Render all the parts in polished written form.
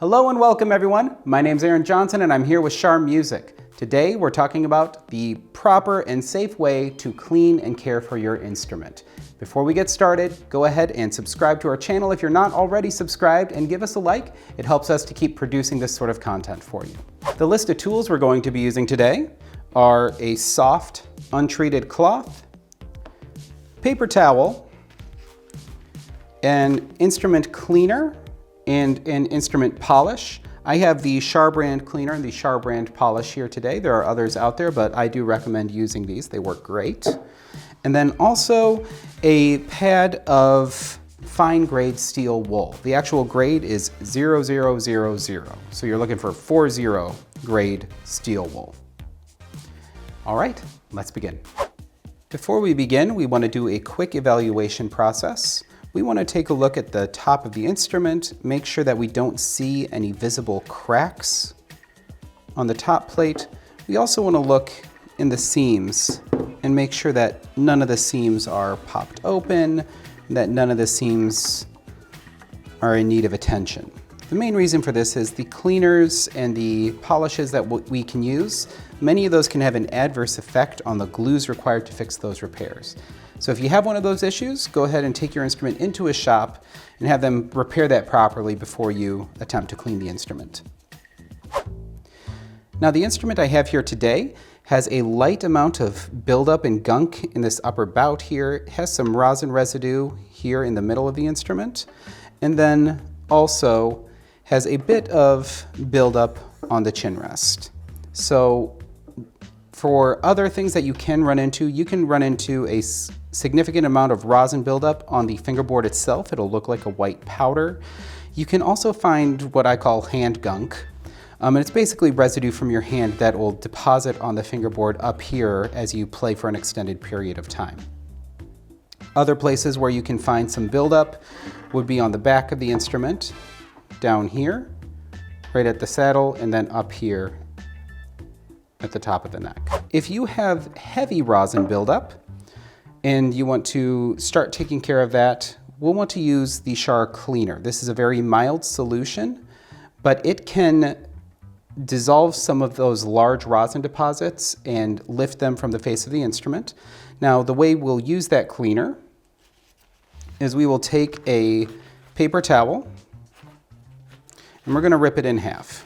Hello and welcome everyone. My name's Aaron Johnson and I'm here with Shar Music. Today we're talking about the proper and safe way to clean and care for your instrument. Before we get started, go ahead and subscribe to our channel if you're not already subscribed and give us a like. It helps us to keep producing this sort of content for you. The list of tools we're going to be using today are a soft, untreated cloth, paper towel, an instrument cleaner, and an instrument polish. I have the Shar brand cleaner and the Shar brand polish here today. There are others out there, but I do recommend using these. They work great. And then also a pad of fine grade steel wool. The actual grade is 0000, so you're looking for 40 grade steel wool. All right, let's begin. Before we begin, we want to do a quick evaluation process. We want to take a look at the top of the instrument, make sure that we don't see any visible cracks on the top plate. We also want to look in the seams and make sure that none of the seams are popped open, that none of the seams are in need of attention. The main reason for this is the cleaners and the polishes that we can use, many of those can have an adverse effect on the glues required to fix those repairs. So if you have one of those issues, go ahead and take your instrument into a shop and have them repair that properly before you attempt to clean the instrument. Now the instrument I have here today has a light amount of buildup and gunk in this upper bout here. It has some rosin residue here in the middle of the instrument, and then also has a bit of buildup on the chin rest. So for other things that you can run into a significant amount of rosin buildup on the fingerboard itself. It'll look like a white powder. You can also find what I call hand gunk. And it's basically residue from your hand that will deposit on the fingerboard up here as you play for an extended period of time. Other places where you can find some buildup would be on the back of the instrument, down here, right at the saddle, and then up here at the top of the neck. If you have heavy rosin buildup and you want to start taking care of that, we'll want to use the Shar cleaner. This is a very mild solution, but it can dissolve some of those large rosin deposits and lift them from the face of the instrument. Now, the way we'll use that cleaner is we will take a paper towel and we're going to rip it in half.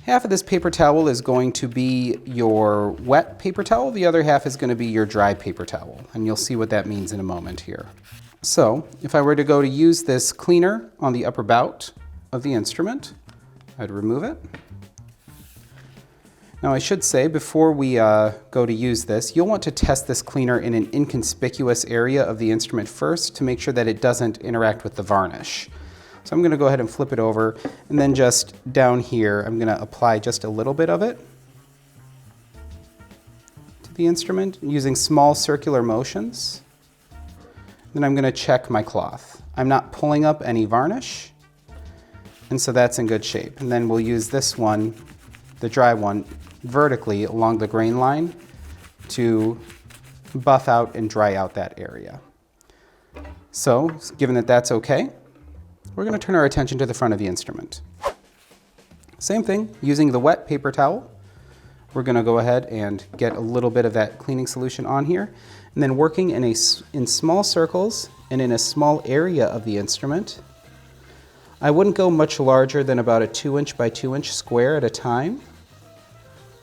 Half of this paper towel is going to be your wet paper towel. The other half is going to be your dry paper towel. And you'll see what that means in a moment here. So if I were to go to use this cleaner on the upper bout of the instrument, I'd remove it. Now I should say before we go to use this, you'll want to test this cleaner in an inconspicuous area of the instrument first to make sure that it doesn't interact with the varnish. So I'm going to go ahead and flip it over, and then just down here, I'm going to apply just a little bit of it to the instrument using small circular motions. Then I'm going to check my cloth. I'm not pulling up any varnish, and so that's in good shape. And then we'll use this one, the dry one, vertically along the grain line to buff out and dry out that area. So, given that that's okay, we're going to turn our attention to the front of the instrument. Same thing, using the wet paper towel, we're going to go ahead and get a little bit of that cleaning solution on here, and then working in small circles and in a small area of the instrument. I wouldn't go much larger than about a 2" by 2" square at a time.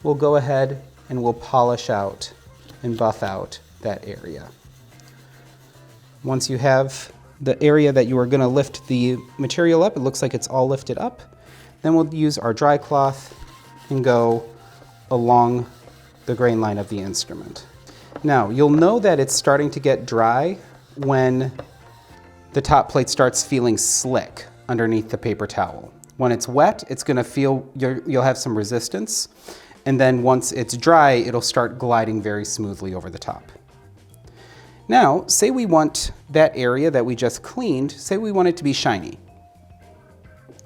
We'll go ahead and we'll polish out and buff out that area. Once you have the area that you are going to lift the material up, it looks like it's all lifted up. Then we'll use our dry cloth and go along the grain line of the instrument. Now, you'll know that it's starting to get dry when the top plate starts feeling slick underneath the paper towel. When it's wet, it's going to feel, you'll have some resistance. And then once it's dry, it'll start gliding very smoothly over the top. Now, say we want that area that we just cleaned, say we want it to be shiny.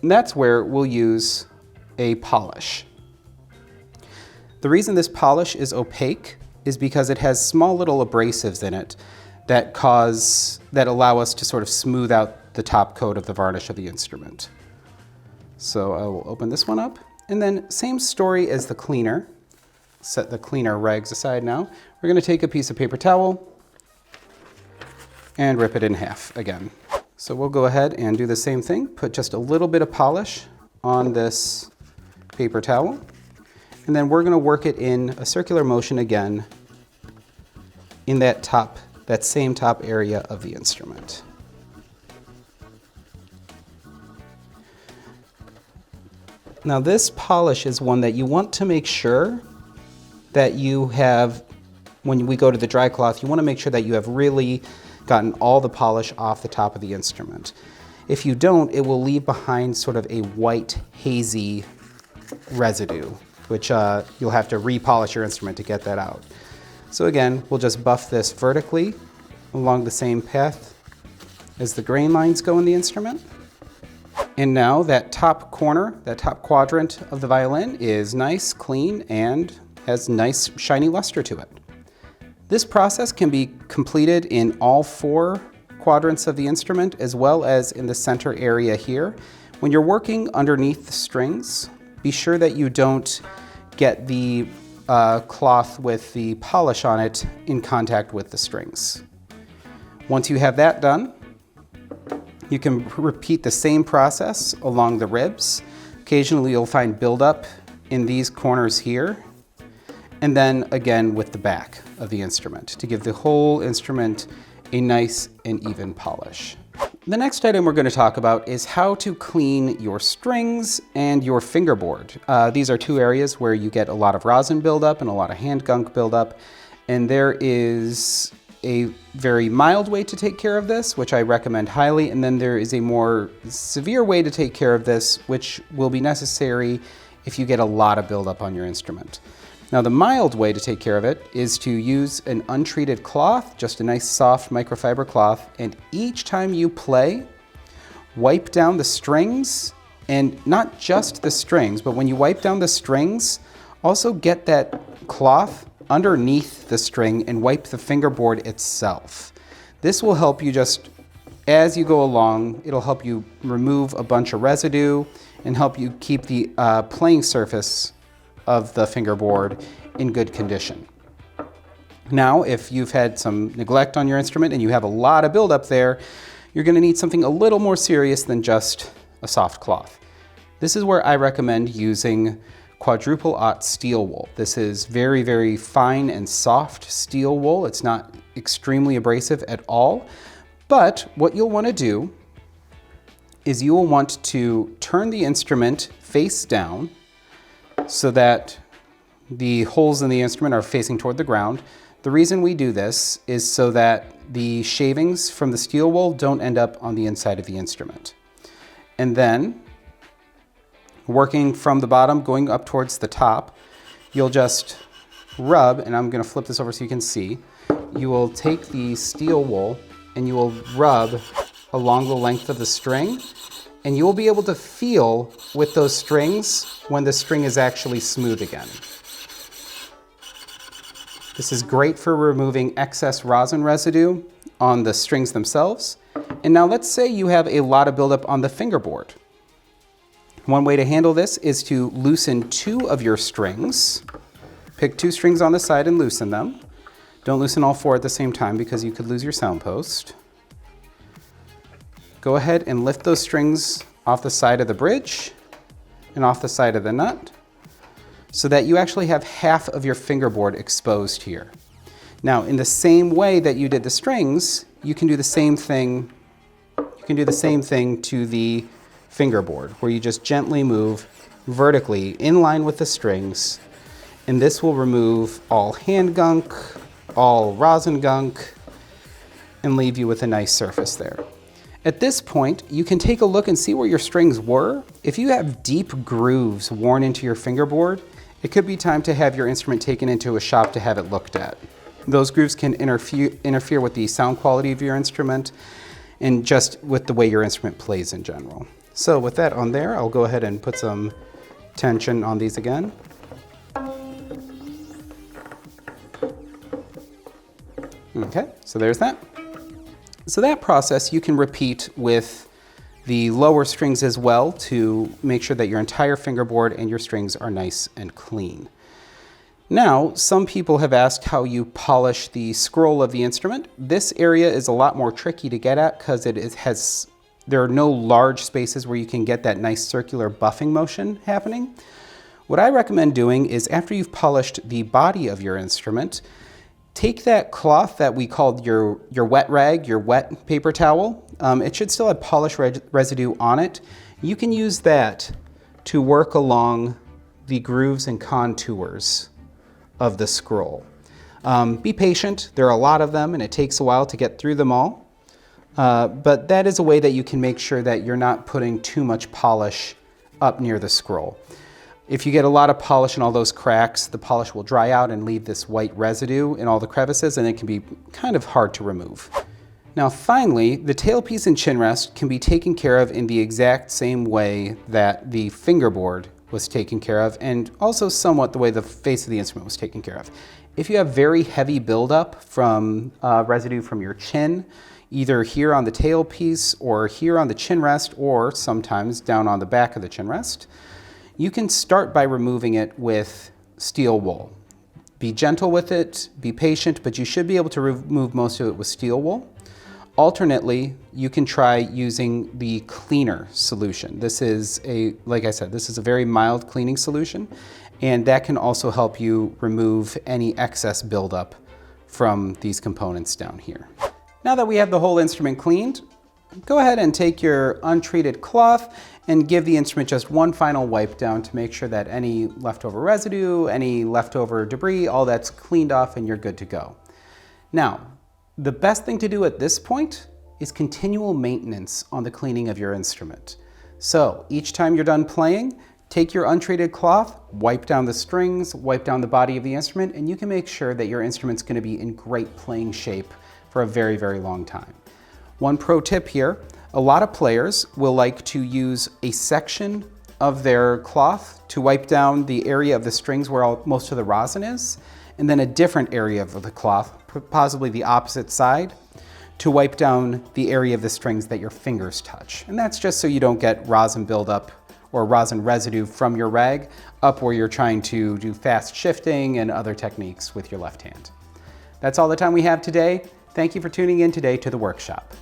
And that's where we'll use a polish. The reason this polish is opaque is because it has small little abrasives in it that allow us to sort of smooth out the top coat of the varnish of the instrument. So I will open this one up, and then same story as the cleaner. Set the cleaner rags aside now. We're going to take a piece of paper towel and rip it in half again. So we'll go ahead and do the same thing. Put just a little bit of polish on this paper towel, and then we're going to work it in a circular motion again in that same top area of the instrument. Now this polish is one that you want to make sure that you have, when we go to the dry cloth, you want to make sure that you have really gotten all the polish off the top of the instrument. If you don't, it will leave behind sort of a white, hazy residue, which you'll have to repolish your instrument to get that out. So again, we'll just buff this vertically along the same path as the grain lines go in the instrument. And now that top corner, that top quadrant of the violin is nice, clean, and has nice shiny luster to it. This process can be completed in all 4 quadrants of the instrument, as well as in the center area here. When you're working underneath the strings, be sure that you don't get the cloth with the polish on it in contact with the strings. Once you have that done, you can repeat the same process along the ribs. Occasionally you'll find buildup in these corners here, and then again with the back of the instrument to give the whole instrument a nice and even polish. The next item we're going to talk about is how to clean your strings and your fingerboard. These are 2 areas where you get a lot of rosin buildup and a lot of hand gunk buildup, and there is a very mild way to take care of this, which I recommend highly, and then there is a more severe way to take care of this, which will be necessary if you get a lot of buildup on your instrument. Now the mild way to take care of it is to use an untreated cloth, just a nice soft microfiber cloth, and each time you play, wipe down the strings, and not just the strings, but when you wipe down the strings, also get that cloth underneath the string and wipe the fingerboard itself. This will help you just, as you go along, it'll help you remove a bunch of residue and help you keep the playing surface of the fingerboard in good condition. Now, if you've had some neglect on your instrument and you have a lot of buildup there, you're going to need something a little more serious than just a soft cloth. This is where I recommend using quadruple aught steel wool. This is very, very fine and soft steel wool. It's not extremely abrasive at all. But what you'll want to do is you will want to turn the instrument face down so that the holes in the instrument are facing toward the ground. The reason we do this is so that the shavings from the steel wool don't end up on the inside of the instrument. And then, working from the bottom, going up towards the top, you'll just rub, and I'm going to flip this over so you can see, you will take the steel wool and you will rub along the length of the string, and you will be able to feel with those strings when the string is actually smooth again. This is great for removing excess rosin residue on the strings themselves. And now let's say you have a lot of buildup on the fingerboard. One way to handle this is to loosen 2 of your strings. Pick 2 strings on the side and loosen them. Don't loosen all 4 at the same time because you could lose your sound post. Go ahead and lift those strings off the side of the bridge and off the side of the nut so that you actually have half of your fingerboard exposed here. Now, in the same way that you did the strings, you can do the same thing. You can do the same thing to the fingerboard, where you just gently move vertically in line with the strings, and this will remove all hand gunk, all rosin gunk, and leave you with a nice surface there. At this point, you can take a look and see where your strings were. If you have deep grooves worn into your fingerboard, it could be time to have your instrument taken into a shop to have it looked at. Those grooves can interfere with the sound quality of your instrument and just with the way your instrument plays in general. So with that on there, I'll go ahead and put some tension on these again. Okay, so there's that. So that process you can repeat with the lower strings as well to make sure that your entire fingerboard and your strings are nice and clean. Now, some people have asked how you polish the scroll of the instrument. This area is a lot more tricky to get at because there are no large spaces where you can get that nice circular buffing motion happening. What I recommend doing is after you've polished the body of your instrument, take that cloth that we called your wet rag, your wet paper towel. It should still have polish residue on it. You can use that to work along the grooves and contours of the scroll. Be patient, there are a lot of them and it takes a while to get through them all. But that is a way that you can make sure that you're not putting too much polish up near the scroll. If you get a lot of polish in all those cracks, the polish will dry out and leave this white residue in all the crevices, and it can be kind of hard to remove. Now finally, the tailpiece and chin rest can be taken care of in the exact same way that the fingerboard was taken care of, and also somewhat the way the face of the instrument was taken care of. If you have very heavy buildup from residue from your chin, either here on the tailpiece or here on the chin rest, or sometimes down on the back of the chin rest, you can start by removing it with steel wool. Be gentle with it, be patient, but you should be able to remove most of it with steel wool. Alternately, you can try using the cleaner solution. This is like I said, this is a very mild cleaning solution, and that can also help you remove any excess buildup from these components down here. Now that we have the whole instrument cleaned, go ahead and take your untreated cloth and give the instrument just one final wipe down to make sure that any leftover residue, any leftover debris, all that's cleaned off and you're good to go. Now, the best thing to do at this point is continual maintenance on the cleaning of your instrument. So each time you're done playing, take your untreated cloth, wipe down the strings, wipe down the body of the instrument, and you can make sure that your instrument's going to be in great playing shape for a very, very long time. One pro tip here, a lot of players will like to use a section of their cloth to wipe down the area of the strings where most of the rosin is, and then a different area of the cloth, possibly the opposite side, to wipe down the area of the strings that your fingers touch. And that's just so you don't get rosin buildup or rosin residue from your rag up where you're trying to do fast shifting and other techniques with your left hand. That's all the time we have today. Thank you for tuning in today to the workshop.